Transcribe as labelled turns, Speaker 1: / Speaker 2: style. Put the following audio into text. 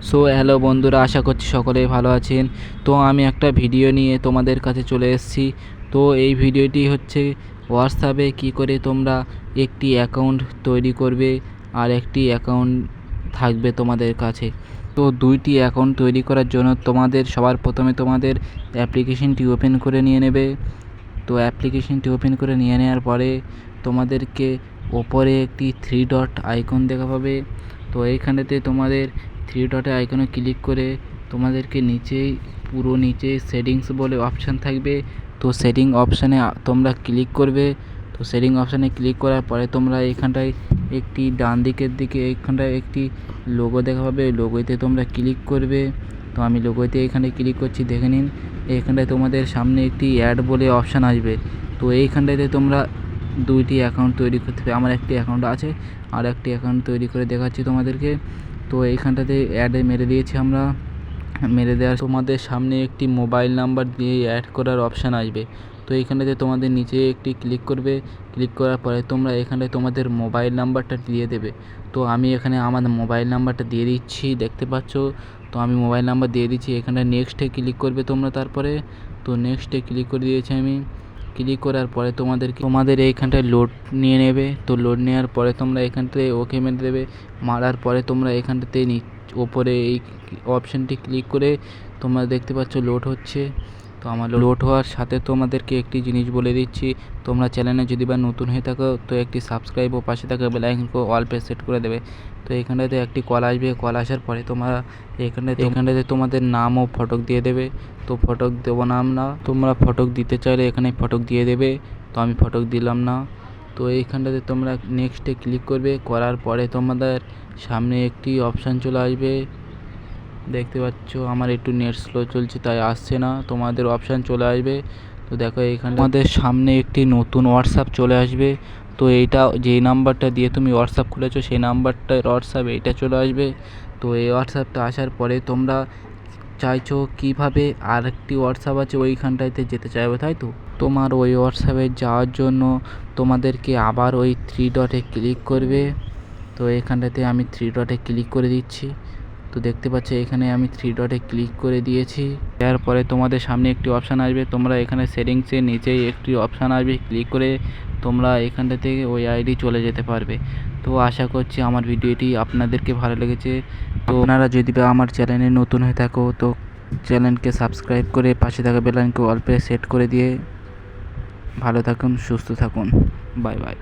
Speaker 1: So hello বন্ধুরা, আশা করছি সকলেই ভালো আছেন। তো আমি একটা ভিডিও নিয়ে তোমাদের কাছে চলে এসেছি। তো এই ভিডিওটি হচ্ছে হোয়াটসঅ্যাপে কী করে তোমরা একটি অ্যাকাউন্ট তৈরি করবে আর একটি অ্যাকাউন্ট থাকবে তোমাদের কাছে। তো দুইটি অ্যাকাউন্ট তৈরি করার জন্য তোমাদের সবার প্রথমে তোমাদের অ্যাপ্লিকেশনটি ওপেন করে নিয়ে নেবে। তো অ্যাপ্লিকেশনটি ওপেন করে নিয়ে নেওয়ার পরে তোমাদেরকে ওপরে একটি থ্রি ডট আইকন দেখা পাবে। তো এইখানেতে তোমাদের থ্রি ডটে আইকনে ক্লিক করে তোমাদেরকে পুরো নিচে সেটিংস বলে অপশান থাকবে। তো সেটিং অপশানে তোমরা ক্লিক করবে। তো সেটিং অপশানে ক্লিক করার পরে তোমরা এইখানটায় একটি ডান দিকের দিকে এইখানটায় একটি লোগো দেখা পাবে। লোগোতে তোমরা ক্লিক করবে। তো আমি লোগোতে এখানে ক্লিক করছি, দেখে নিন। এইখানটায় তোমাদের সামনে একটি অ্যাড বলে অপশান আসবে। তো এইখানটাতে তোমরা দুইটি অ্যাকাউন্ট তৈরি করতে হবে। আমার একটি অ্যাকাউন্ট আছে, আর একটি অ্যাকাউন্ট তৈরি করে দেখাচ্ছি তোমাদেরকে। তো এইখানটাতে অ্যাডে মেরে দিয়েছি আমরা। মেরে দেওয়ার তোমাদের সামনে একটি মোবাইল নাম্বার দিয়ে অ্যাড করার অপশান আসবে। তো এইখানটাতে তোমাদের নিচে একটি ক্লিক করবে। ক্লিক করার পরে তোমরা এখানটায় তোমাদের মোবাইল নাম্বারটা দিয়ে দেবে। তো আমি এখানে আমার মোবাইল নাম্বারটা দিয়ে দিচ্ছি, দেখতে পাচ্ছ। তো আমি মোবাইল নাম্বার দিয়ে দিচ্ছি। এখানটায় নেক্সটে ক্লিক করবে তোমরা। তারপরে তো নেক্সটে ক্লিক করে দিয়েছি আমি। ক্লিক করার পরে তোমাদের এইখানটায় লোড নিয়ে নেবে। তো লোড নেওয়ার পরে তোমরা এখানটায় ওকে মেরে দেবে। মারার পরে তোমরা এখানটাতে ওপরে এই অপশানটি ক্লিক করে তোমরা দেখতে পাচ্ছ লোড হচ্ছে। তো আমার লোড হওয়ার সাথে তোমাদেরকে একটি জিনিস বলে দিচ্ছি, তোমরা চ্যানেলে যদি বা নতুন হয়ে থাকো তো একটি সাবস্ক্রাইব ও পাশে থাকা বেল আইকনকে অল পে সেট করে দেবে। তো এখানটাতে একটি কল আসবে। কল আসার পরে তোমরা এখানটাতে তোমাদের নাম ও ফটক দিয়ে দেবে। তো ফটক দেবো না আমরা, তোমরা ফটক দিতে চাইলে এখানে ফটক দিয়ে দেবে। তো আমি ফটক দিলাম না। তো এইখানটাতে তোমরা নেক্সটে ক্লিক করবে। করার পরে তোমাদের সামনে একটি অপশান চলে আসবে, দেখতে পাচ্ছ। আমার একটু নেট স্লো চলছে তাই আসছে না, তোমাদের অপশান চলে আসবে। তো দেখো এখানে তোমাদের সামনে একটি নতুন হোয়াটসঅ্যাপ চলে আসবে। তো এইটা যেই নাম্বারটা দিয়ে তুমি হোয়াটসঅ্যাপ খুলেছো সেই নাম্বারটার হোয়াটসঅ্যাপ এইটা চলে আসবে। তো এই হোয়াটসঅ্যাপটা আসার পরে তোমরা চাইছো কীভাবে আরেকটি হোয়াটসঅ্যাপ আছে ওইখানটাতে যেতে চাইবে, তাই তো? তোমার ওই হোয়াটসঅ্যাপে যাওয়ার জন্য তোমাদেরকে আবার ওই থ্রি ডটে ক্লিক করবে। তো এখানটাতে আমি থ্রি ডটে ক্লিক করে দিচ্ছি। তো দেখতে পাচ্ছ এখানে আমি থ্রি ডটে ক্লিক করে দিয়েছি। তারপরে তোমাদের সামনে একটি অপশান আসবে। তোমরা এখানে সেটিংসের নিচেই একটি অপশান আসবে, ক্লিক করে তোমরা এখানটা থেকে ওই আইডি চলে যেতে পারবে। তো আশা করছি আমার ভিডিওটি আপনাদেরকে ভালো লেগেছে। তো আপনারা যদি বা আমার চ্যানেলে নতুন হয়ে থাকো তো চ্যানেলকে সাবস্ক্রাইব করে পাশে থাকা বেল আইকনকে অল পে সেট করে দিয়ে ভালো থাকুন, সুস্থ থাকুন। Bye bye.